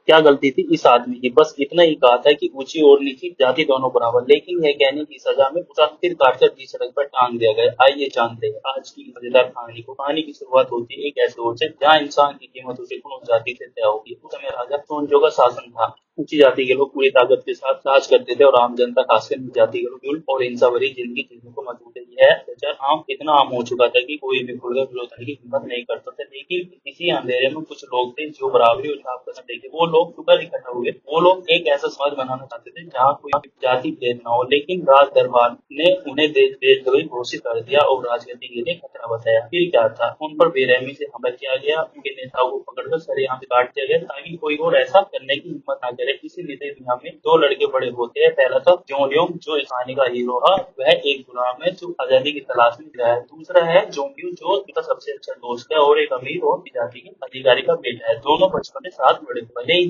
क्या गलती थी इस आदमी की? बस इतना ही कहा था कि ऊंची और नीची जाति दोनों बराबर, लेकिन यह कहने की सजा में उसे सिर काटकर बीच सड़क पर टांग दिया गया। आइए जानते हैं आज की मजेदार कहानी को। कहानी की शुरुआत होती है एक ऐसे दौर से जहाँ इंसान की कीमत उसे उन जाति से तय होगी। उस समय राजा सोनजो का शासन था। ऊंची जाति के लोग पूरी ताकत के साथ राज करते थे और आम जनता, खासकर नीच जाति के लोग जुल्म और हिंसा भरी जिंदगी जीने को मजबूर थे। यह अत्याचार इतना आम हो चुका था कि कोई भी खुलकर विरोध करने की हिम्मत नहीं करता था। लेकिन इसी अंधेरे में कुछ लोग थे जो बराबरी और इंसाफ करना देखे। वो लोग शुक्र इकट्ठा हुए। वो लोग एक ऐसा समाज बनाना चाहते थे जहाँ कोई जाति भेद न हो। लेकिन राज दरबार ने उन्हें देशद्रोही घोषित कर दिया और राजगद्दी के लिए खतरा बताया। फिर क्या था? उन पर बेरहमी से हमला किया गया। उनके नेताओं को पकड़कर सरेआम काट दिया गया ताकि कोई और ऐसा करने की हिम्मत न करे। इसीलिए दुनिया में दो लड़के बड़े होते हैं। पहला तो जोंग जो इस कहानी का हीरो है, वह एक गुलाम है जो आजादी की तलाश में गया है। दूसरा है जोंग जो उसका सबसे अच्छा दोस्त है और एक अमीर और जाति के अधिकारी का बेटा है। दोनों बचपन में साथ बड़े हुए।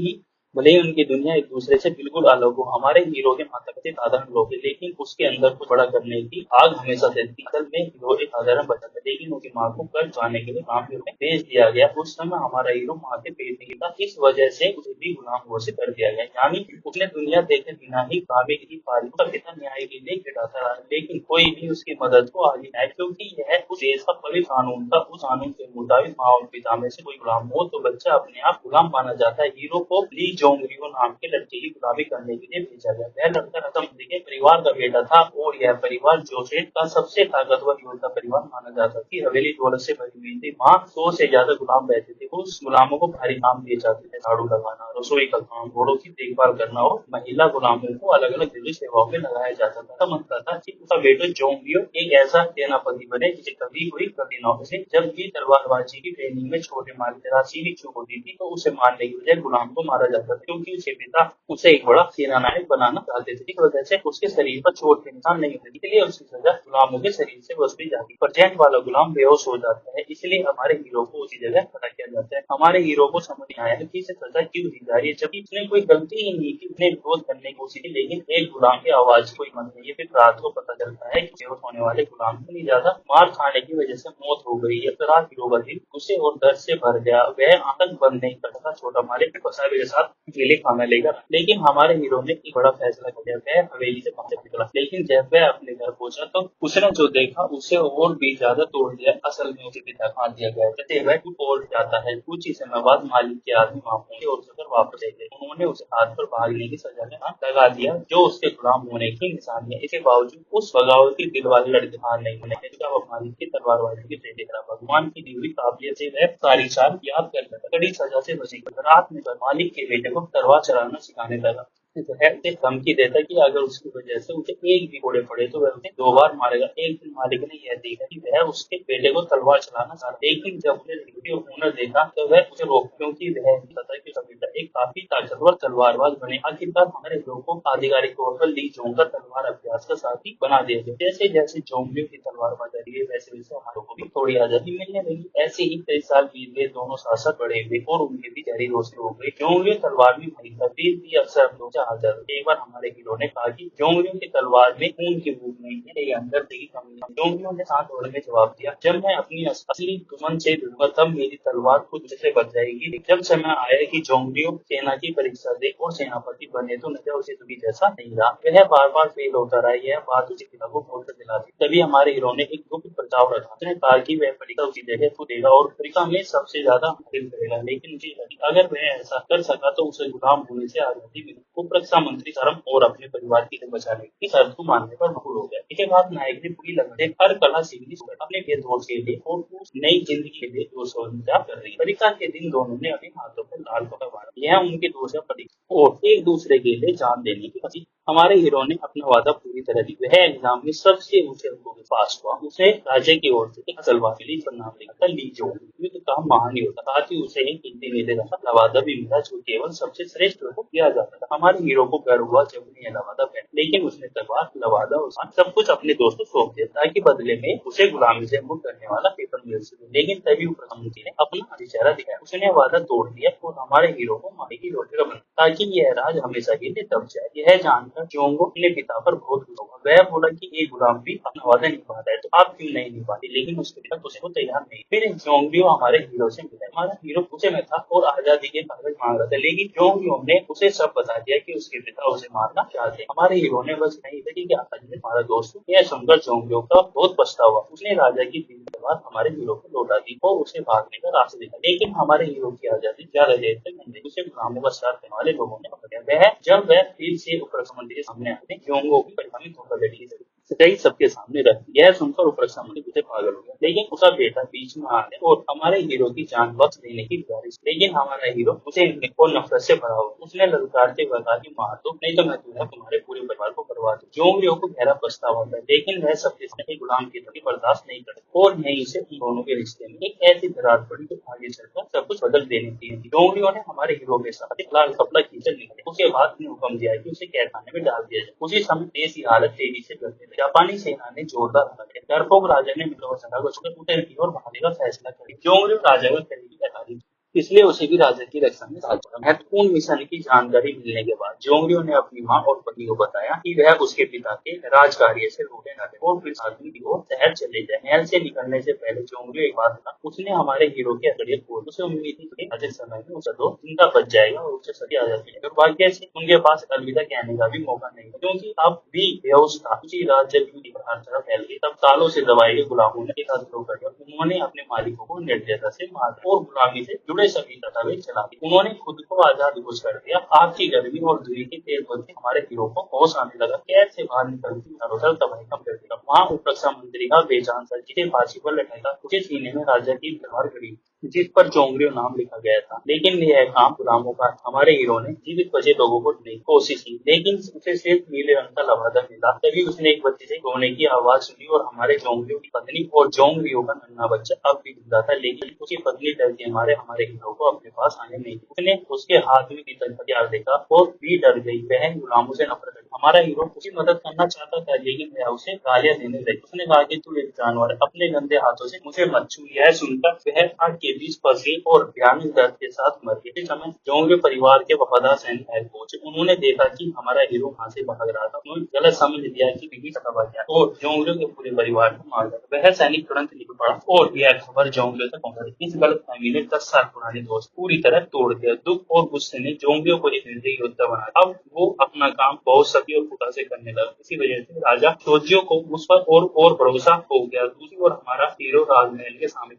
भले ही उनकी दुनिया एक दूसरे से बिल्कुल अलग हो। हमारे हीरो के माता पिता साधारण लोग हैं, लेकिन उसके अंदर कुछ बड़ा करने की आग हमेशा रहती है। असल में हीरो एक साधारण बच्चा था, लेकिन उसकी माँ को कर्ज चुकाने के लिए काम पे भेज दिया गया। उस समय हमारा हीरो माँ के पेट में ही था, इस वजह से उसे भी गुलाम घोषित कर दिया गया। यानी उसने दुनिया देखे बिना ही काबे की पारी। उसका पिता न्याय के लिए खिलाता रहा, लेकिन कोई भी उसकी मदद को आगे आए, क्योंकि यह उस देश का पवित्र कानून था। उस कानून के मुताबिक माँ और पिता में से कोई गुलाम हो तो बच्चा अपने आप गुलाम माना जाता है। हीरो को ली जोंग रियो नाम के लड़के की गुलामी करने के लिए भेजा गया। वह लड़का रतन के परिवार का बेटा था और यह परिवार जोसेफ का सबसे ताकतवर योद्धा परिवार माना जाता थी। हवेली दौलत से भरी हुई थी। वहाँ 100 से ज्यादा गुलाम रहते थे। उस गुलामों को भारी काम दिए जाते थे, झाड़ू लगाना, रसोई का काम, घोड़ों की देखभाल करना और महिला गुलामों को अलग अलग जरूरी सेवाओं में लगाया जाता था। तब मनता था कि उसका बेटा जोंगियो एक ऐसा सेनापति बने जिसे कभी कोई गति न हो। उसे जब भी तलवारबाजी की ट्रेनिंग में छोटे मार जरा सी भी चूक होती थी तो उसे मारने की बजाय गुलाम को मारा जाता था, क्योंकि उसके पिता उसे एक बड़ा सेनानायक बनाना चाहते थे। इस वजह से उसके शरीर पर चोट के निशान नहीं होते, इसलिए उसकी सजा गुलामों के शरीर से बच भी जाती। पर जेंट वाला गुलाम बेहोश हो जाता है, इसलिए हमारे हीरो को उसी जगह खड़ा किया जाता है। हमारे हीरो को समझ नहीं आया कि इसे सजा क्यों दी जा रही है, जबकि उसने कोई गलती ही नहीं की। उसने विरोध करने की कोशिश की, लेकिन एक गुलाम की आवाज कोई मन नहीं है। फिर रात को पता चलता है कि बेहोश होने वाले गुलाम को नहीं ज्यादा मार खाने की वजह से मौत हो गई है। तो रात हीरो का दिल गुस्से और दर्द से भर गया। वह आतंक बंद नहीं कर सका। छोटा मालिक फसावे के साथ अकेले खाना लेकर, लेकिन हमारे हीरो ने एक बड़ा फैसला किया। वह हवेली से बाहर निकला, लेकिन जब वह अपने घर पहुंचा तो उसने जो देखा उसे और भी ज्यादा तोड़ दिया। असल में उसे पिता खा दिया गया। जैसे वह चुप और जाता है, कुछ ही समय बाद मालिक के आदमी वहां पहुंचे और उसे वापस ले गए। उन्होंने उसे हाथ पर भागने की सजा में हाथ लगा दिया, जो उसके गुलाम होने की निशानी है। इसके बावजूद उस बगावती दिल वाले लड़के हार नहीं होने जब वो मालिक की तलवारबाजी के टेढ़े खड़ा भगवान की दी हुई काबिलियत से वह सारी चाल याद कर लेता। कड़ी सजा से बची। रात में मालिक के बेटे को तलवार चलाना सिखाने लगा। जो है उसे धमकी देता कि अगर उसकी वजह से उसे एक भी कोड़े पड़े तो वह उसे 2 बार मारेगा। एक दिन मालिक ने यह देखा कि वह उसके बेटे को तलवार चलाना चाहता, लेकिन जब उसने ड्यूटी और हुनर देखा तो वह उसे रोक, क्योंकि वह चाहता कि उसका बेटा एक काफी ताकतवर तलवारबाज बने। आखिरकार हमारे लोगों को आधिकारिक तौर पर ली जोंग का तलवार अभ्यास का साथी बना दिया गया। जैसे जैसे जोंगियों की तलवारबाजी है, वैसे वैसे हमारे को भी थोड़ी आजादी मिलने लगी। ऐसे ही कई साल बीत गए। दोनों शासक बड़े हुए और उनके भी गहरी दोस्ती हो गई। जोंगियों तलवार में भाई था, फिर भी अक्सर हम लोग हाजिर। एक बार हमारे हीरो ने कहा कि जोंगियों की तलवार में खून की भूख नहीं है, ये अंदर से ही कमी है। जोंगियों ने साथ दौड़ में जवाब दिया, जब मैं अपनी असली दुश्मन से लड़ूंगा तब मेरी तलवार खुद से बच जाएगी। जब समय आया कि जोंगियों सेना की परीक्षा दे और सेनापति बने तो नजर उसे कभी जैसा नहीं रहा। वह बार बार फेल होता रहा। यह बात उसके पिता को बहुत दिला दी। तभी हमारे हीरो ने एक गुप्त प्रस्ताव रखा। उसने कहा कि वह परीक्षा उसी जगह को देगा और परीक्षा में सबसे ज्यादा हासिल करेगा, लेकिन मुझे अगर वह ऐसा कर सका तो उसे गुलाम होने से आजादी मिली। वो रक्षा मंत्री धर्म और अपने परिवार की बचाने की शर्त को मानने पर मजबूर हो गया। इसके बाद नायक ने पूरी लगन हर कला सीखनी अपने भेदभाव के लिए और उस नई जिंदगी के लिए जो सोचा कर रही है। परीक्षा के दिन दोनों ने अपने हाथों पर लाल कपड़ा बांधा। यह उनके दूसरा परीक्षा और एक दूसरे के लिए जान देने की थी। हमारे हीरो ने अपना वादा पूरी तरह दी। वह एग्जाम में सबसे ऊंचे अंकों के पास हुआ। उसे राज्य की ओर से एक तलवार मिली पर नाम लिखा था ली जोंग। युद्ध का महान योद्धा। साथ ही उसे एक हिंदी में देखा लवादा भी मिला, जो केवल सबसे श्रेष्ठ को किया जाता था। हमारे हीरो को गर्व हुआ जब उन्हें यह लवादा पहना, लेकिन उसने तलवार, लवादा और सब कुछ अपने दोस्त को सौंप दिया ताकि बदले में उसे गुलामी से मुक्त करने वाला पेपर मिल सके। लेकिन तभी प्रधानमंत्री ने अपना चेहरा दिखाया। उसने वादा तोड़ दिया और हमारे हीरो को मारे की रोटी बना ताकि यह राज हमेशा के लिए दब जाए। यह जानकर जानकर जोंगो अपने पिता पर बहुत गुस्सा हुआ। वह बोला कि एक गुलाम भी अपना वादा निभाता है तो आप क्यों नहीं निभाते, लेकिन उसके पिता उसे को तैयार नहीं। फिर जोंगलियो हमारे हीरो से मिला। हमारा हीरो गुस्से में था और आजादी के कागज मांग रहा था, लेकिन जोंगलियो ने उसे सब बता दिया कि उसके पिता उसे मारना चाहते हैं। हमारे हीरो ने बस नहीं था कि आजादी में हमारा दोस्त यह सुनकर जोंगलियो का बहुत पछतावा। उसने राजा की बात हमारे हीरो को लौटा दी और उसे भागने का रास्ता दिखा, लेकिन हमारे हीरो की आजादी ज्यादा देर तक नहीं रही। उसे गुलामों का साथ देने वाले लोगों ने पकड़ लिया। वह फिर से ऊपर समुद्र के सामने आते जोंगो की परिणामी धोखाधड़ी की सच्चाई सबके सामने रखी। यह सुनकर ऊपर समुद्र उसे पागल हो गया, लेकिन उसका बेटा बीच में आ गया और हमारे हीरो की जान बख्श देने की गुजारिश, लेकिन हमारा हीरो उसे नफरत से भरा हुआ। उसने ललकारते हुए कहा कि मार दो, नहीं तो मैं तुम्हारे पूरे परिवार को बर्बाद दूं। जोंगलियो को गहरा पछतावा होता है, लेकिन वह सबके सामने गुलाम की तरह बर्दाश्त नहीं करता और यहीं से उन दोनों के रिश्ते में एक ऐसी दरार पड़ी जो आगे चलकर सब कुछ बदल देने की थी। जोंगलियो ने हमारे हीरो के साथ एक लाल कपड़ा खींचकर निकले। उसके बाद उसने हुक्म दिया कि उसे कैदखाने में डाल दिया जाए। उसी समय देश की हालत तेजी से बढ़ने लगी। जापानी सेना ने जोरदार हमला किया। डरपोक राजा ने मित्रों सभा को छोड़कर उत्तर की ओर भागने का फैसला किया। जोंगलियो राजा का करीबी अधिकारी, इसलिए उसे भी राजा की रक्षा में साथ छोड़ा। महत्वपूर्ण मिशन की जानकारी मिलने के बाद जोंगलियो ने अपनी मां और पत्नी को बताया कि वह उसके पिता के राजकार्य से रोके न थे और फिर आदमी की ओर शहर चले जाए। महल से निकलने से पहले जोंगलियो एक बात था, उसने हमारे हीरो के अगड़िए खोल। उसे उम्मीद थी कि अधिक समय में उसका दोस्त जिंदा बच जाएगा और उसे सभी आजादी मिलेगी। दुर्भाग्य से उनके पास अलविदा कहने का भी मौका नहीं था, क्योंकि अब भी बेहोश था। उसी रात जब हर तरफ फैल गई, तब तालों से दबाए गए गुलामों ने एक हाथ कर दिया। उन्होंने अपने मालिकों को निर्दयता से मार दिया और गुलामी से जुड़े सभी दस्तावेज चला दिए। उन्होंने खुद को आजाद घोषित कर दिया। आग की गर्मी और दूरी की तेज बत्ती हमारे हीरो को होश आने लगा। कैद से बाहर निकलती चारों तरफ तबाही का पेड़ दिखा। वहां उपरक्षा मंत्री का बेजान सर जिसे फांसी पर लटका, उसके सीने में राजा की तलवार गड़ी जिस पर जोंगलियो नाम लिखा गया था। लेकिन यह काम गुलामों का। हमारे हीरो ने जीवित बचे लोगों को ढूंढने की कोशिश की, लेकिन उसे सिर्फ नीले रंग का लवादा मिला। तभी उसने एक बच्चे से रोने की आवाज सुनी और हमारे जोंगलियो की पत्नी और जोंगलियो का नन्हा बच्चा अब भी जिंदा था, लेकिन उसकी पत्नी डर के मारे हमारे हीरो को अपने पास आने नहीं दी। उसने उसके हाथ में पीतल का हथियार देखा और भी डर गई। वह गुलामों से नफरत करती। हमारा हीरो उसकी मदद करना चाहता था, लेकिन वह उसे गालियां देने लगी। उसने कहा कि तू एक जानवर है, अपने गंदे हाथों से मुझे मत छू। यह सुनकर वह आग के बीच फंस गई और भयानक दर्द के साथ मर गई। इस समय जोंगलियो परिवार के वफादार सैनिक महल पहुंचे। उन्होंने देखा कि हमारा हीरो वहां से भाग रहा था। उन्होंने गलत समझ लिया कि बीबी का दबा गया और जोंगलियो के पूरे परिवार को मार दिया। वह सैनिक तुरंत निकल पड़ा और यह खबर जोंगलियो तक पहुंच गई। इस गलतफहमी ने 10 साल पुराने दोस्त पूरी तरह तोड़ दिया। दुख और गुस्से ने जोंगलियो को एक निर्दयी योद्धा बनाया। अब वो अपना काम बहुत सभी और खुदा से करने लगा। इसी वजह से राजा शोजियो को उस पर और भरोसा हो गया। दूसरी ओर हमारा हीरो राजमहल के सामने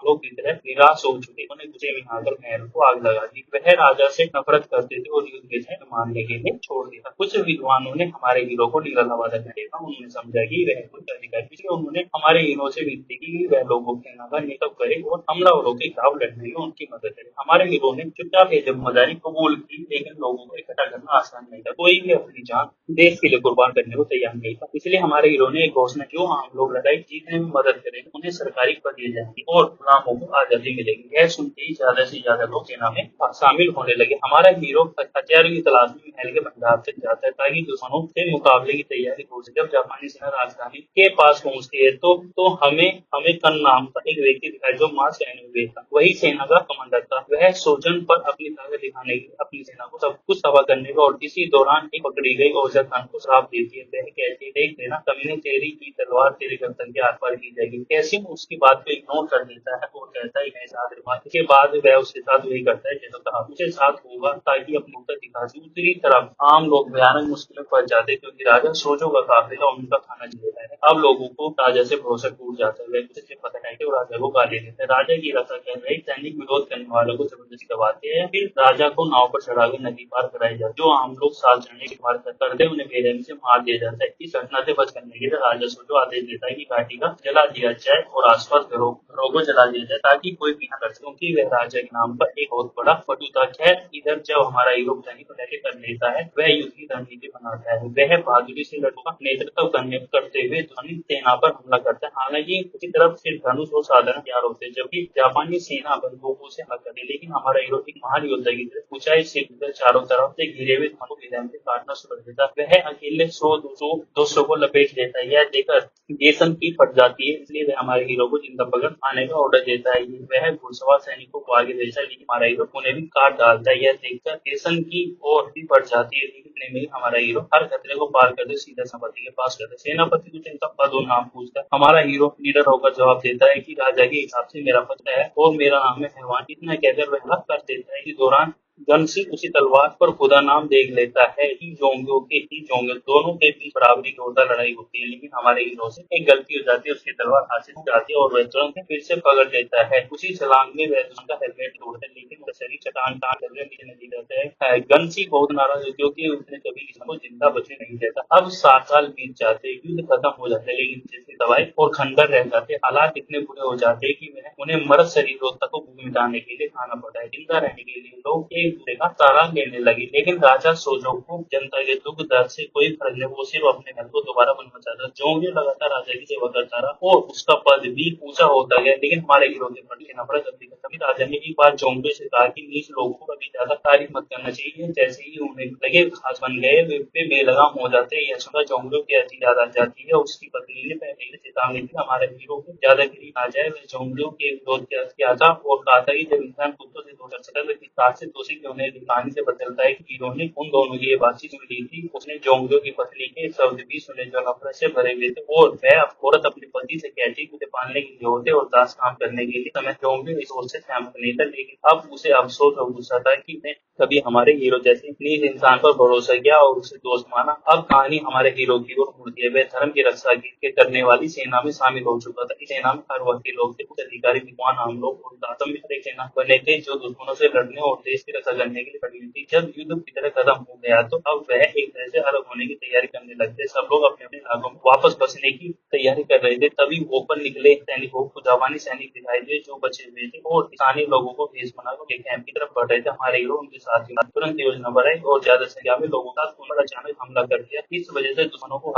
लोग की तरह निराश हो चुके। उन्हें गुस्से में आकर महल को आग लगा दी। वह राजा से नफरत करते थे और युद्ध में मारने के लिए छोड़ दिया। कुछ विद्वानों ने हमारे हीरो को नीला लवादा देखा। उन्होंने समझा कि वह कुछ अधिकार, इसलिए उन्होंने हमारे हीरो से विनती की कि वह लोगों के सेना का नेतृत्व करे और हमलावरों के खिलाफ लड़ने में उनकी मदद करे। हमारे हीरो ने चुपचाप ये जिम्मेदारी कबूल की, लेकिन लोगों को इकट्ठा करना आसान नहीं था। कोई भी अपनी जान देश के लिए कुर्बान करने को तैयार नहीं था। इसलिए हमारे हीरो ने एक घोषणा, जो आम लोग लड़ाई जीतने में मदद करेंगे उन्हें सरकारी पद दिए जाएंगे और गुलामों को आजादी मिलेगी। यह सुनते ही ज्यादा से ज्यादा लोग सेना में शामिल होने लगे। हमारा हीरो हथियारों की तलाश में महल के भंडार तक जाता है ताकि दुश्मनों से मुकाबले की तैयारी हो सके। जब जापानी सेना राजधानी के पास पहुंचती है तो हमें कन नाम का एक व्यक्ति दिखाई जो मास्क पहने हुए था। वही सेना का कमांडर था। वह सोजन पर अपनी ताकत दिखाने के लिए अपनी सेना को सब कुछ तबाह करने का और इसी दौरान एक पकड़ी गई ओझा खान को श्राप देती है। वह कहती है, देख लेना कमीने, तेरी की तलवार तेरे गर्दन के आर पार की जाएगी। कैसिम उसकी बात को इग्नोर कर देता है और कहता है मैं साथ रहूंगा। इसके बाद वह उसके साथ वही करता है जैसा कहा। उसे साथ होगा ताकि अपनी उत्तर दिखा सके। दूसरी तरफ आम लोग भयानक मुश्किल में फंस जाते क्योंकि राजा सोजो का काफिला उनका खाना लेता है। अब लोगों को राजा से भरोसा टूट जाता है। वह उसे पता है कि वो राजा को गाली देते हैं। राजा की रक्षा कर रहे सैनिक विरोध करने वालों को जबरदस्ती दबाते हैं। फिर राजा को नाव पर चढ़ाकर नदी पार कराई जाती है। जो आम लोग साल चढ़ने की बात करते हैं उन्हें बेरहमी से मार दिया जाता है। इस घटना से बच करने के लिए राजा सोजो आदेश देता है कि घाटी का जला दिया जाए और आसपास घरों को जला दिया जाए ताकि कोई भी न कर सके, क्योंकि वह राजा के नाम पर एक बहुत बड़ा फटू था। खैर, इधर जब हमारा हीरो सैनिक को लेके कर लेता है, वह युद्ध की रणनीति बनाता है। वह बहादुरी से लड़कों का नेतृत्व करते हुए ध्वनि सेना पर हमला करता है। हालांकि उसकी तरफ सिर्फ धनुष और साधारण हथियार होते हैं, जबकि जापानी सेना बंदूकों से हमला करती है। लेकिन हमारा हीरो एक महान योद्धा की तरह ऊंचाई से चारों तरफ से घिरे हुए धनुष से काटना शुरू कर देता, वह अकेले 100-200 को लपेट लेता है। यह देखकर जेसन की फट जाती है, इसलिए वह हमारे हीरो को जिंदा पकड़ आने का ऑर्डर देता है। वह घुड़सवार सैनिकों को आगे भेजता है, लेकिन हमारा हीरो उन्हें भी काट डालता है। यह देखकर जेसन की और भी फट जाती है, लेकिन इतने में हमारा हीरो हर खतरे को पार करते सीधा सेनापति के पास करता है। सेनापति कुछ इनका पद और नाम पूछता है। हमारा हीरो लीडर होकर जवाब देता है कि राजा के हिसाब से मेरा पद है और मेरा नाम है हैवान। इतना कहकर वह हक कर देता है। इस दौरान गन से उसी तलवार पर खुदा नाम देख लेता है। ही जोंगे दोनों के बीच बराबरी की होता लड़ाई होती है, लेकिन हमारे हीरो से एक गलती हो जाती है, उसकी तलवार हाथ से छूट जाती है और वह तुरंत फिर से पकड़ लेता है। उसी छलांग में वह दुश्मन का हेलमेट तोड़ता है, लेकिन वह शरीर चट्टान करके नीचे नहीं जाता है। गनसी बहुत नाराज होती है क्योंकि उसने कभी किसी को जिंदा बचने नहीं देता। अब 7 साल बीत जाते हैं, युद्ध खत्म हो जाता है, लेकिन जैसे दवाई और खंडर रह जाते हैं। हालात इतने बुरे हो जाते हैं कि उन्हें मरद शरीरों तक को मिटाने के लिए खाना पड़ता है। जिंदा रहने के लिए लोग एक दूसरे का सहारा लेने लगे, लेकिन राजा सोजो को जनता के दुख दर्द से कोई फर्क नहीं, वो सिर्फ अपने घर को दोबारा बनना चाहता। जोंगे लगातार राजा की सेवा करता रहा और उसका पद भी ऊंचा होता गया, लेकिन हमारे हीरो के प्रति लेना पड़ा जल्दी का। तभी राजा ने एक बार जोंगे से कहा कि नीच लोगों को कभी ज्यादा तारीफ मत करना चाहिए। जैसे ही उन्हें लगे खास बन गए, वे पे बेलगाम हो जाते हैं। यह सुनकर जोंगे की अच्छी याद आ जाती है। उसकी पत्नी ने पहले ही चेतावनी दी, हमारे हीरो को ज्यादा करीब आ जाए। वह जोंगे के विरोध किया था और कहा था कि जब इंसान कुत्तों से दूर कर सकता है, तो से दोषी क्यों नहीं। कहानी से पता चलता है कि हीरो ने उन दोनों की ये बातचीत सुन ली थी। उसने जोंगो की पत्नी के शब्द भी सुने जो नफरत से भरे हुए थे, और वह औरत अपने पति से कहती कि उसे पालने के लिए होते और दास काम करने के लिए। समय जोंगो इस ओर से सहमत नहीं था, लेकिन अब उसे अफसोस और गुस्सा था कि मैं कभी हमारे हीरो जैसे नीच इंसान पर भरोसा किया और उसे दोस्त माना। अब कहानी हमारे हीरो की ओर मुड़ती है। वह धर्म की रक्षा के करने वाली सेना में शामिल हो चुका था। इस सेना में हर वर्ग के लोग थे, कुछ अधिकारी, विद्वान, आम लोग और दातम में एक सेना बने थे जो दुश्मनों से लड़ने और देश की रक्षा करने के लिए खड़ी हुई थी। जब युद्ध की तरह खत्म हो गया तो अब वह एक तरह से अलग होने की तैयारी करने लगे। सब लोग अपने अपने इलाकों में वापस बसने की तैयारी कर रहे थे। तभी ऊपर निकले सैनिकों को जापानी सैनिक दिखाई दिए जो बचे हुए थे और स्थानीय लोगों को भेष बनाकर एक कैंप की तरफ बढ़ रहे थे। हमारे हीरो उनके साथ ही तुरंत योजना बनाई और ज्यादा संख्या में लोगों का पर अचानक हमला कर दिया। इस वजह से दुश्मनों को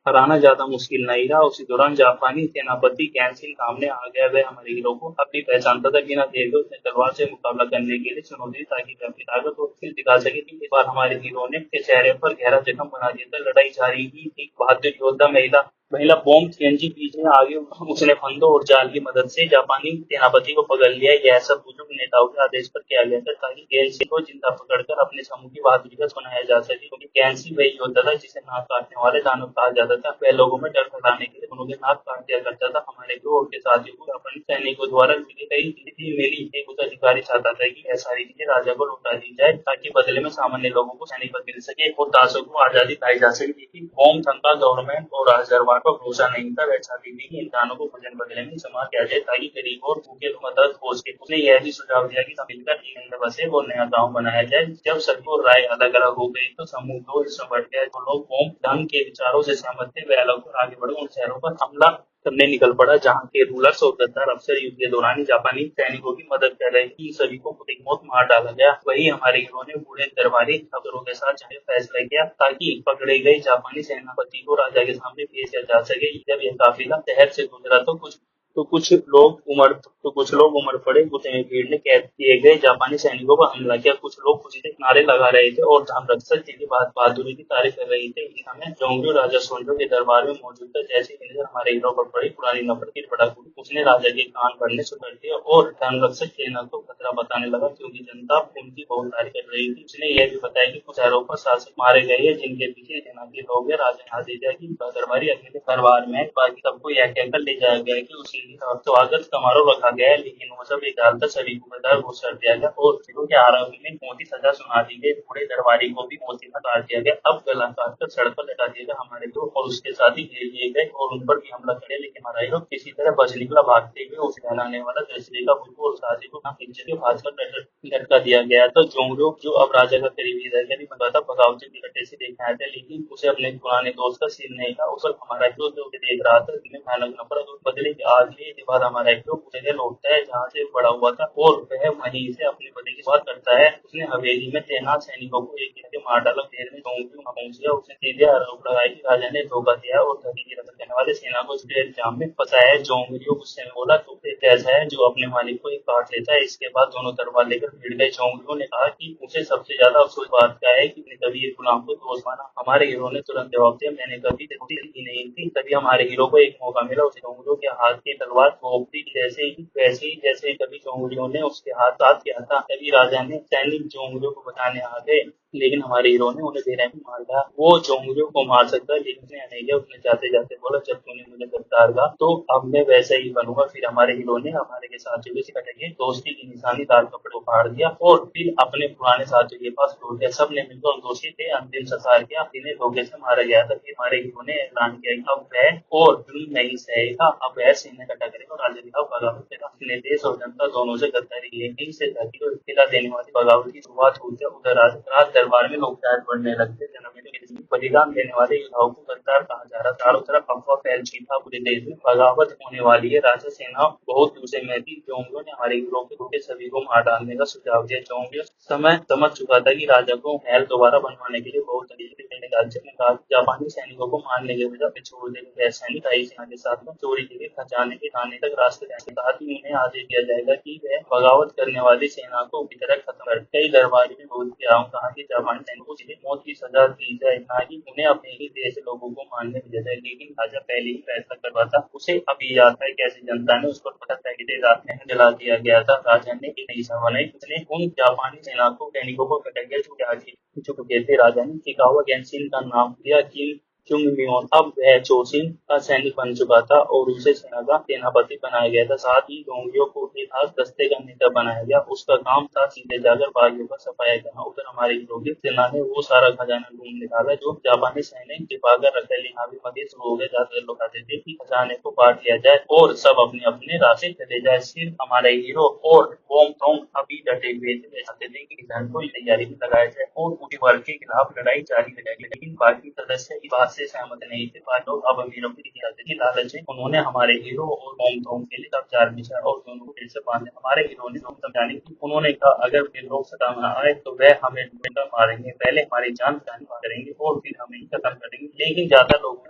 हराना ज्यादा मुश्किल नहीं रहा। उसी दौरान जापानी सेनापति गैंसिन सामने आ गया। वह हमारे हीरो को अपनी पहचानता था। बिना देर के उसने तलवार से मुकाबला करने के लिए चुनौती ताकि अपनी ताकत और स्किल दिखा सके। इस बार हमारे हीरो ने के चेहरे पर गहरा जख्म बना दिया था। लड़ाई जारी ही थी। बहादुर योद्धा महिला बॉम्ब सीएनजी बीच में आगे उसने फंदों और जाल की मदद से जापानी सेनापति को पकड़ लिया। यह सब बुजुर्ग नेताओं के आदेश पर किया गया था ताकि गैंसी को जिंदा पकड़कर अपने समूह की बहादुरी का सुनाया जा सके, क्योंकि गैंसी वही योद्धा था जिसे नाक काटने वाले दानव कहा जाता था। वह लोगों में डर फैलाने के लिए उनके नाक काट दिया करता था। हमारे दो के साथियों को अपने सैनिकों द्वारा कई चीजें मिली। एक उच्च अधिकारी चाहता था कि यह सारी चीजें राजा को लौटा दी जाए ताकि बदले में सामान्य लोगों को सैनिक पद मिल सके और दासों को आजादी पाई जा सके। लेकिन बॉम्ब थंका गवर्नमेंट और राजदरबार पर भरोसा नहीं था। वह चाहती थी कि इंसानों को भोजन बदले में समाज किया जाए ताकि गरीब और भूखे को मदद हो सके। उसने यह भी सुझाव दिया कि सब मिलकर एक नया बसे और नया गाँव बनाया जाए। जब सबको राय अलग अलग हो गई तो समूह दो हिस्सों बढ़ गया। जो लोग बॉम्ब ढंग के विचारों से सहमत थे वे अलग और आगे बढ़े उन शहरों पर हमला करने निकल पड़ा जहाँ के रूलर्स और गद्दार अफसर युद्ध के दौरान ही जापानी सैनिकों की मदद कर रहे थे। सभी को एक मौत मार डाला गया। वही हमारे हीरो ने बूढ़े दरबारी अफसरों के साथ जाकर फैसला किया ताकि पकड़े गए जापानी सेनापति को राजा के सामने पेश किया जा सके। जब यह काफिला शहर से गुजरा तो कुछ लोग उमड़ पड़े। उतने भीड़ ने कैद किए गए जापानी सैनिकों पर हमला किया। कुछ लोग खुशी से नारे लगा रहे थे और धर्मरक्षक जी की बहादुरी की तारीफ कर रहे थे। इस समय जोंग्यो राजा सोंजो के दरबार में मौजूद था। जैसे ही नजर हमारे हीरो पर पड़ी, पुरानी नफरत की भड़क उठी। उसने राजा के कान भरने से कर दिया और धर्मरक्षक सेना को खतरा बताने लगा क्योंकि जनता उनकी बहुत तारीफ कर रही थी। उसने यह भी बताया कि कुछ शहरों पर शासक मारे गए हैं जिनके पीछे सेना के लोग हैं। राजा ने आदेश दिया कि दरबारी अकेले दरबार में बाकी सबको यह कहकर ले जाया गया कि उसके लिए स्वागत समारोह रखा गया है, लेकिन वो सब एक डालकर सभी को बता घोष कर दिया गया और हीरो के आरोपी में मौत की सजा सुना दी गई। बूढ़े दरबारी को भी मौत की सजा दिया गया। अब गला काटकर सड़क पर लटा दिया गया। हमारे दो और उसके साथी घेर लिए गए और उन पर भी हमला करे, लेकिन हमारा हीरो किसी तरह बच निकला। भागते हुए उसे हलाने वाला दृश्य का बुजुर्ग और साथी को पिक्चर के भाग कर लटका दिया गया। तो जोंग्यो जो अब राजा का करीबी रहकर बता था बगावत के कट्टे से देखा था, लेकिन उसे अपने पुराने दोस्त का सीन नहीं था। उस पर हमारा हीरो जो देख रहा था भयानक नफरत और बदले की आग लेने के बाद हमारा हीरो उस जगह लौटता है जहाँ से बड़ा हुआ था और वह वहीं से अपने पति की बात करता है। उसने हवेली में तैनात सैनिकों को एक एक के मार डाला। देर में जोंगली वहां पहुंच गया। उसने सीधे आरोप लगाया कि राजा ने धोखा दिया और धनी की रक्षा करने वाले सेना को इसके इल्जाम में फंसाया है। जोंगली गुस्से में बोला, तू एक ऐसा है जो अपने मालिक को ही काट लेता है। इसके बाद दोनों तलवार लेकर भिड़ गए। जोंगलियों ने कहा कि उसे सबसे ज्यादा अफसोस बात का है कि उसने कभी एक गुलाम को दोस्त माना। हमारे हीरो ने तुरंत जवाब दिया, मैंने कभी दोस्ती की नहीं थी। तभी हमारे हीरो को एक मौका मिला। उसे जोंगलियों के हाथ की तलवार सौंप दी। जैसे ही कभी जोंगलियों ने उसके हाथ साथ किया था, तभी राजा ने सैनिक जोंगलियों को बचाने आ गए। लेकिन हमारे हीरो ने उन्हें बेरहमी मार दिया। वो जोंगलियों को मार सकता है लेकिन उसने नहीं किया। उसने जाते जाते बोला, जब तूने मुझे गद्दार कहा तो अब मैं वैसा ही बनूंगा। फिर हमारे हीरो ने हमारे के साथियों से कटेंगे दोस्ती की निशानी दार कपड़े को फाड़ दिया और फिर अपने पुराने साथियों के पास लौट गया। सबने मिलकर उन दोषी थे अंतिम संस्कार किया। जिन्हें धोखे से मारा गया था। फिर हमारे हीरो ने ऐलान किया कि अब वह और जुल्म नहीं सहेगा। अब वह सीने कटा करेगा और राजा दिखाओ बगावत करेगा। अपने देश और जनता दोनों से गद्दारी की। यहीं से जाति को इत्तला देने वाली बगावत की शुरुआत हुई थी। उधर राज दरबार में लोग शायद बढ़ने लगते। बलिदान देने वाले योद्धाओं को गद्दार कहा जा रहा। चारों तरफ अफवाह फैल चुकी था। पूरे देश में बगावत होने वाली है। राजा सेना बहुत दूसरे में थी। जोंगियों ने हमारे हीरो के धोखे सभी को मार डालने का सुझाव दिया। जोंगियों समय समझ चुका था कि राजा को महल दोबारा बनवाने के लिए बहुत तरीके थे। राज्य ने कहा जापानी सैनिकों को मारने के बजाय छोड़ देंगे। सैनिक आई सेना के साथ में चोरी के लिए खजाने के खाने तक रास्ते जाएंगे। साथ ही उन्हें आदेश दिया जाएगा कि वह बगावत करने वाली सेना को की तरह खत्म कर। कई दरबारी में बोल किया कहा कि जापानी सैनिकों को सीधे मौत की सजा दी जाए, ना कि उन्हें अपने ही देश लोगों को मारने भेजा जाए। लेकिन राजा पहले ही फैसला करवा था। उसे अभी याद है कैसे जनता ने उस पर पता कि रात में जला दिया गया था। राजा ने एक नई सभा बनाई। उसने उन जापानी सेना को सैनिकों को कटेंगे जो आगे चुके थे। राजा ने चिकागो गेंसिन का नाम दिया किम चुंग मियोन। अब वह चोशिन का सैनिक बन चुका था और उसे सेना का सेनापति बनाया गया था। साथ ही डोंगियों को एक खास दस्ते का नेता बनाया गया। उसका काम था सीधे जाकर बागियों का सफाया करना। उधर हमारे हीरो सेना ने वो सारा खजाना ढूंढ निकाला जो जापानी सैनिक छिपाकर रखा। यहाँ भी मजे शुरू हो गए। ज्यादातर लोग कहते थे कि खजाने को बांट लिया जाए और सब अपने अपने रास्ते चले जाए। सिर्फ हमारे हीरो और बोम थोंग अभी डटे हुए थे। चाहते थे कि किसान को तैयारी में लगाया जाए और उनके वर्ग के खिलाफ लड़ाई जारी रहेगी। लेकिन बाकी सदस्य इस बात से सहमत नहीं थे। बाकी लोग अब अमीरों की इजाजत की लालच में उन्होंने हमारे हीरो और बोम थोंग के लिए सब चार बिछा और दोनों को फिर से बांधे। हमारे हीरो ने लोग समझाने की उन्होंने कहा, अगर फिर लोग सताना आए तो वह हमें ढूंढकर मारेंगे। पहले हमारी जान करेंगे और फिर हमें खत्म करेंगे। लेकिन ज्यादा लोग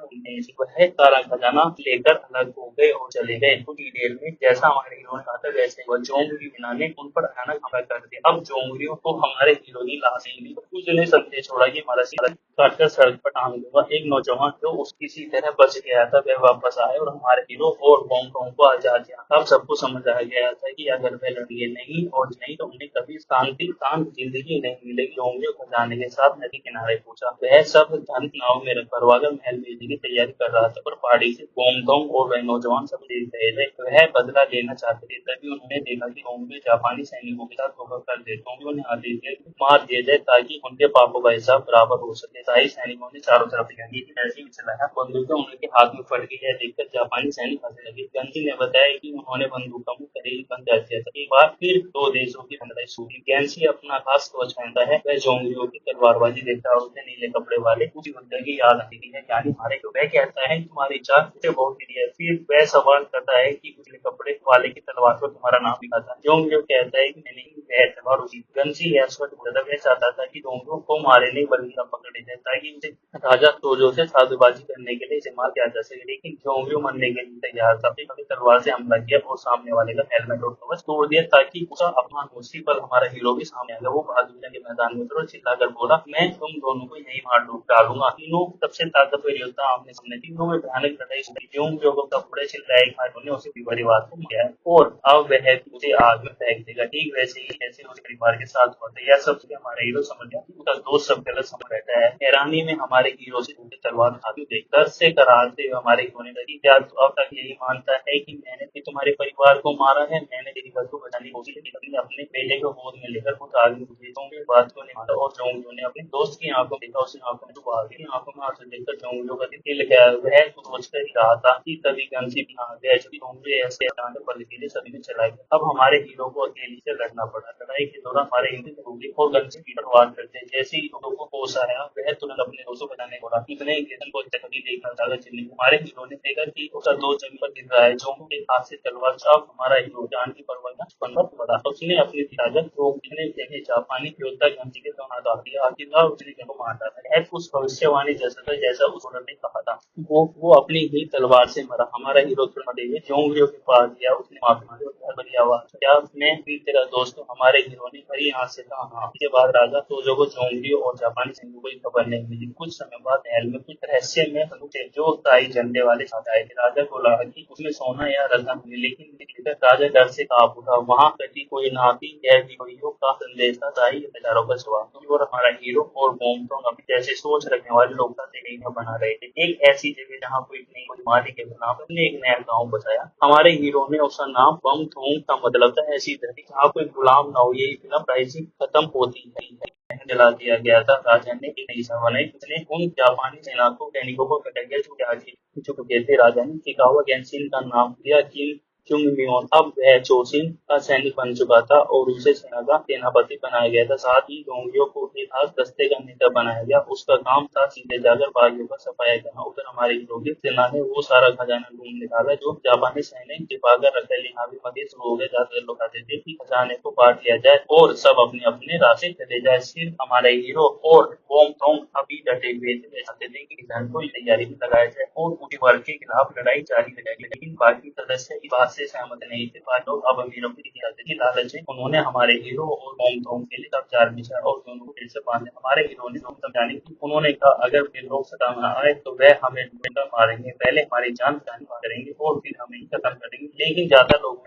वह सारा खजाना लेकर अलग हो गए और चले गए। कुछ ही देर में जैसा हमारे हीरो ने कहा था वैसे वह जोंगली बिना ने उन पर अचानक हमला कर दिया। अब जोंगलियों को हमारे हीरो की लाश मिली। उसने संदेश छोड़ा कि हमारा सिर काटकर सड़क पर टांग दूंगा। एक नौजवान जो उस किसी तरह बच गया था वह वापस आया और हमारे हीरो और बोंग को आजाद किया। अब सबको समझ आ गया था कि अगर वह लड़िए नहीं और नहीं तो उन्हें कभी शांत जिंदगी नहीं मिलेगी। जोंगलियों को जाने के साथ नदी किनारे पहुंचा। वह सब धन नाव में भरवाकर महल भेजने की तैयारी कर रहा था। पर पहाड़ी से बोंग और वह नौजवान सब देख रहे थे। वह बदला लेना चाहते थे। तभी उन्होंने देखा कि जोंगली जापानी सैनिकों के साथ धोखा कर दे। जोंगलियों ने आदेश दिया कि मार दिए जाए ताकि उनके पापों का हिसाब बराबर हो सके। शाही सैनिकों ने चारों तरफ ऐसे ही चलाया। बंदूकें उनके हाथ में फट गई है। देखकर जापानी सैनिक हंसने लगे। गांधी ने बताया कि उन्होंने बंदूक का मुंह करीब बंद कर दिया था। एक बार फिर दो देशों की लड़ाई शुरू हुई। गैंसी अपना खास कवच पहनता है। वह जोंगलियों की तलवारबाजी देखता है और उसे नीले कपड़े वाले उसी युद्ध की याद आती है। यानी हमारे को वह कहता है तुम्हारी चाल मुझे बहुत प्रिय है। फिर वह सवाल करता है कि उजले कपड़े वाले की तलवार पर तुम्हारा नाम लिखा था। जोंगलियो कहता है कि मैंने वह तलवार उसी गंसी है। वह चाहता था कि जोंगलियों को मारे नहीं बल्कि पकड़े जाए ताकि उसे राजा तोजो से साधुबाजी करने के लिए इस्तेमाल किया जा सके। लेकिन जोंगलियो मरने के लिए तैयार था। अपनी तलवार से हमला किया और सामने वाले का हेलमेट और कवच तोड़ दिया ताकि उसका अपमान हो। उसी पर हमारा हीरो भी सामने आ गया। वो बहादुरी के मैदान में उतरा और चिल्लाकर बोला, मैं तुम दोनों को यही मार डालूंगा। तीनों सबसे ताकतवर योद्धा आमने सामने। तीनों में भयानक लड़ाई हुई। जोंगलियो को कपड़े चिल्लाए ने उसे परिवार को किया और अब वह उसे आग में फेंक देगा। ठीक वैसे ही जैसे उस परिवार के साथ होता है। यह सब हमारा हीरो समझ गया कि उसका दोस्त सब गलत समझ बैठा है। हैरानी में हमारे हीरो से तलवार उठाते देख दर्द से कराहते हुए हमारे हीरो ने कहा, क्या तू अब तक यही मानता है कि मैंने भी तुम्हारे परिवार को मारा है? मैंने तेरी बात को बचाने की कोशिश की। अपने बेटे को गोद में लेकर खुद आगे बुझे बात को नहीं माना और जोंगलियो ने अपने दोस्त की आंखों देखा। उसने आंखों में डूबा दी। आंखों में आंसू देखकर जोंगलियो का दिल हिल गया। वह सोच कर ही रहा था कि तभी गंसी भी आ गया। होंगे ऐसे अचानक बलकीले सभी ने चला गया। अब हमारे हीरो को अकेले से लड़ना पड़ा। लड़ाई के दौरान हमारे हिंदी होगी और गंसी की पर वार करते। जैसे ही हीरो को होश आया वह तुरंत अपने दोस्तों बचाने को रहा। इतने ही किरण को तकलीफ देखना चाहा चिल्ली। हमारे हीरो ने देखा कि उसका दोस्त जमीन पर गिर रहा है। जोंग के हाथ से तलवार। अब हमारा हीरो जान की परवाह न बनकर पड़ा। उसने अपनी ताकत को कितने देखे जापानी योद्धा गंसी के दोनों हाथ दिया। आखिरकार उसने को मार डाला। उस भविष्यवाणी जैसा था जैसा उस औरत ने कहा था। वो अपनी ही तलवार से मरा। हमारा हीरो जोंगलियों के पास गया। उसने माफी मांगी और बड़ी आवाज क्या मैं भी तेरा दोस्त हूँ। हमारे हीरो ने भरी आंख से कहा हाँ। इसके बाद राजा तोजो को जोंगलियों और जापानी सैनिकों को कोई खबर नहीं मिली। कुछ समय बाद महल में कुछ रहस्य में थे जो ताई झंडे वाले साथ आए थे। राजा को लगा कि उसमें सोना या रत्न मिले, लेकिन राजा डर से कांप उठा। वहां कभी कोई ना थी। यह वीडियो का संदेश था ताई हजारों का जवाब। और हमारा हीरो और बोमटोंग अपनी जैसे सोच रखने वाले लोग बना रहे थे। एक ऐसी जगह जहाँ कोई नहीं कोई मालिक के नाम ने एक नया गाँव बताया। हमारे हीरो ने उसका नाम बम थोंग का मतलब था ऐसी धरती जहाँ कोई गुलाम ना हो। ये फिल्म प्राइसिंग खत्म होती है जला दिया गया था। राजा ने एक नई सभा बनाई। उसने उन जापानी सेनाओं सैनिकों को कटाया जो आगे चुके थे। राजा ने चिकागो गैंसिन का नाम दिया किम चुंग मियोन। अब वह चोसिन का सैनिक बन चुका था और उसे सेना का सेनापति बनाया गया था। साथ ही डोंगियों को एक खास दस्ते का नेता बनाया गया। उसका काम था सीधे जाकर बागियों का सफाया करना। उधर हमारे हीरो सेना ने वो सारा खजाना ढूंढ निकाला जो जापानी सैनिक छिपाकर रखा। यहाँ भी मजे शुरू हो गए। ज्यादातर लोग आते थे कि खजाने को बांट लिया जाए और सब अपने अपने रास्ते चले जाए। सिर्फ हमारे हीरो और बोम थोंग अभी डटे हुए थे। चाहते थे कि किसान को तैयारी में लगाया जाए और उनके वर्ग के खिलाफ लड़ाई जारी रहेगी। लेकिन बाकी सदस्य इस बात से सहमत नहीं थे। बाकी लोग अब अमीरों की लालच में उन्होंने हमारे हीरो और बोम थोंग के लिए सब चार बिछा और दोनों को फिर से बांधे। हमारे हीरो ने समझाने की उन्होंने कहा अगर फिर लोग सताना आए तो वह हमें मारेंगे। पहले हमारी जान करेंगे और फिर हमें खत्म करेंगे। लेकिन ज्यादा लोग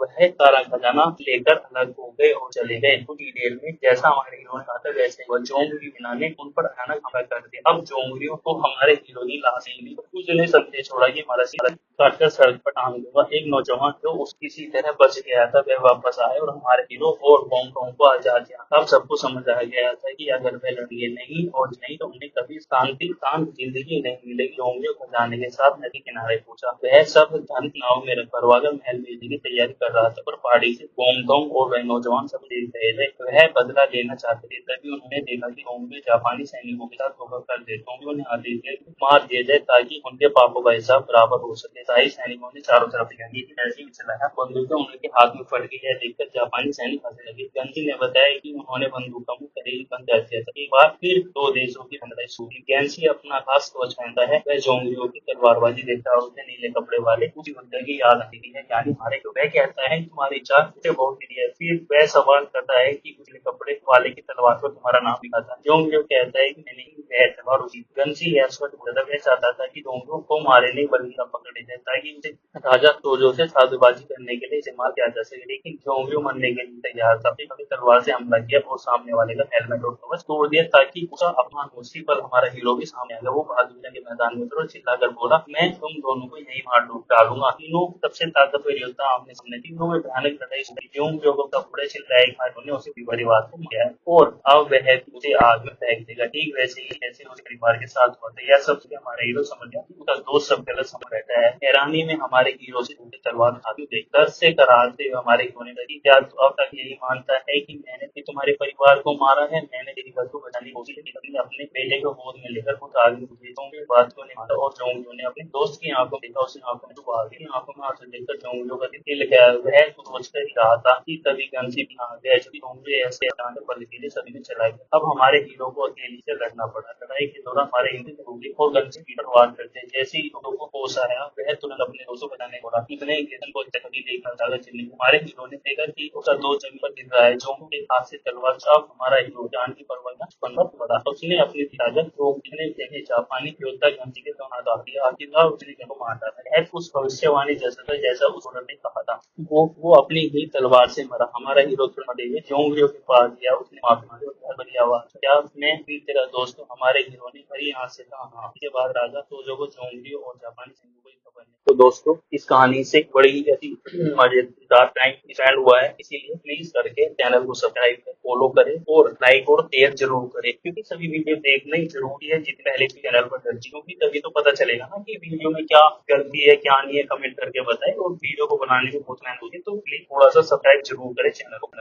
वह सारा खजाना लेकर अलग हो गए और चले गए। कुछ ही देर में जैसा हमारे हीरो ने कहा था वैसे वह जोंगली बिना ने उन पर अचानक हमला कर दिया। अब जोंगलियों को हमारे हीरो की लाश नहीं ली। उसने संदेश छोड़ा कि हमारा सिर काटकर सड़क पर टांग दूंगा। एक नौजवान जो उस किसी तरह बच गया था वह वापस आया और हमारे हीरो और बोंगटोंग को आजाद किया। अब सबको समझ आ गया था कि अगर वह लड़िए नहीं और नहीं तो उन्हें कभी शांत जिंदगी नहीं मिलेगी। जोंगलियों को जाने के साथ नदी किनारे पहुंचा। वह सब धन नाव में रखवाकर महल भेजने की तैयारी कर रहा था। पर पहाड़ी से बोंगटोंग और वह नौजवान सब देख रहे थे। वह बदला लेना चाहते थे। तभी उन्होंने देखा कि जोंगली जापानी सैनिकों के साथ धोखा कर दे। जोंगलियों ने आदेश दिया कि मार दिया जाए ताकि उनके पापों का हिसाब बराबर हो सके। शाही सैनिकों ने चारों तरफ ऐसे ही चलाया। बंदूकें उनके हाथ में पड़ गई है देखकर जापानी सैनिक हंसने लगे। गांधी ने बताया कि उन्होंने बंदूक का मुंह करीब बंद कर दिया था। एक बार फिर दो देशों की लड़ाई शुरू हुई। गैंसी अपना खास कवच पहनता है। वह जोंगलियों की तलवारबाजी देखता है। उसे नीले कपड़े वाले उसी युद्ध की याद आती है। यानी हमारे को वह कहता है तुम्हारी चाल मुझे बहुत प्रिय है। फिर वह सवाल करता है कि उजले कपड़े वाले की तलवार पर तुम्हारा नाम लिखा था। जोंगलियो कहता है कि मैंने वह तलवार उसी गंसी है। वह चाहता था कि जोंगलियों को मारे नहीं बल्कि पकड़े जाए ताकि उसे राजा तोजो से साधुबाजी करने के लिए इस्तेमाल किया जा सके। लेकिन जोंगलियो मरने के लिए तैयार था। अपनी तलवार से हमला किया और सामने वाले का हेलमेट और कवच तोड़ दिया ताकि उसका अपमान हो। उसी पर हमारा हीरो भी सामने आ गया। वो बहादुरी के मैदान में उतरा और चिल्लाकर बोला मैं तुम दोनों को यही मार डालूंगा। तीनों सबसे ताकतवर योद्धा आमने सामने। तीनों में भयानक लड़ाई हुई। जोंगलियो को कपड़े चिल्लाए उन्होंने उसे परिवार को किया और अब वह उसे आग में फेंक देगा। ठीक वैसे ही जैसे उस परिवार के साथ होता है। यह सब हमारा हीरो समझ गया कि उसका दोस्त सब गलत समझ रहता है। हैरानी में हमारे हीरो से तलवार उठाते देख दर्द से कराहते हुए हमारे हीरो ने कहा क्या तू अब तक यही मानता है कि मैंने भी तुम्हारे परिवार को मारा है। मैंने तेरी बात को बचाने की कोशिश की। अपने बेटे को गोद में लेकर खुद आगे बुझे बात को नहीं माना और जोंगलियो ने अपने दोस्त की आंखों देखा। उसने आंखों में डूबा दी। आंखों में आंसू देखकर जोंगलियो का दिल गया। वह सोच कर ही रहा था कि तभी गंसी भी आ गया। जोंगलियो ऐसे अचानक बलकीले सभी ने चला गया। अब हमारे हीरो को अकेले से लड़ना पड़ा। लड़ाई के दौरान हमारे हिंदी होगी और गंसी की पर वार करते। जैसे ही हीरो को होश आया वह तुरंत अपने दोस्तों बचाने को रहा। इतने ही किरण को तकलीफ देखना चाहा चिल्ली। हमारे हीरो ने देखा कि उसका दोस्त जमीन पर गिर रहा है। जोंग के हाथ से तलवार। अब हमारा हीरो जान की परवाह न बनकर पड़ा। उसने अपनी ताकत को कितने देखे जापानी योद्धा गंसी के दोनों हाथ दिया। आखिरकार उसने को मार डाला। उस भविष्यवाणी जैसा था जैसा उस औरत ने कहा था। वो अपनी ही तलवार से मरा। हमारा हीरो जोंगलियों के पास गया। उसने माफी मांगी और बड़ी आवाज क्या मैं भी तेरा दोस्त हूँ। हमारे हीरो ने भरी आंख से कहा हाँ। इसके बाद राजा तोजो को जोंगलियों और जापानी सैनिकों को खबर नहीं। दोस्तों इस कहानी से बड़ी ही ऐसी मजेदार टाइम स्पेंड हुआ है, इसीलिए प्लीज करके चैनल को सब्सक्राइब करें, फॉलो करें और लाइक और शेयर जरूर करें, क्योंकि सभी वीडियो देखना ही जरूरी है जितने पहले चैनल पर दर्जी, क्योंकि तभी तो पता चलेगा ना कि वीडियो में क्या गलती है क्या नहीं है, कमेंट करके बताएं और वीडियो को बनाने में बहुत मेहनत होती है, तो प्लीज थोड़ा सा सब्सक्राइब जरूर करें चैनल को।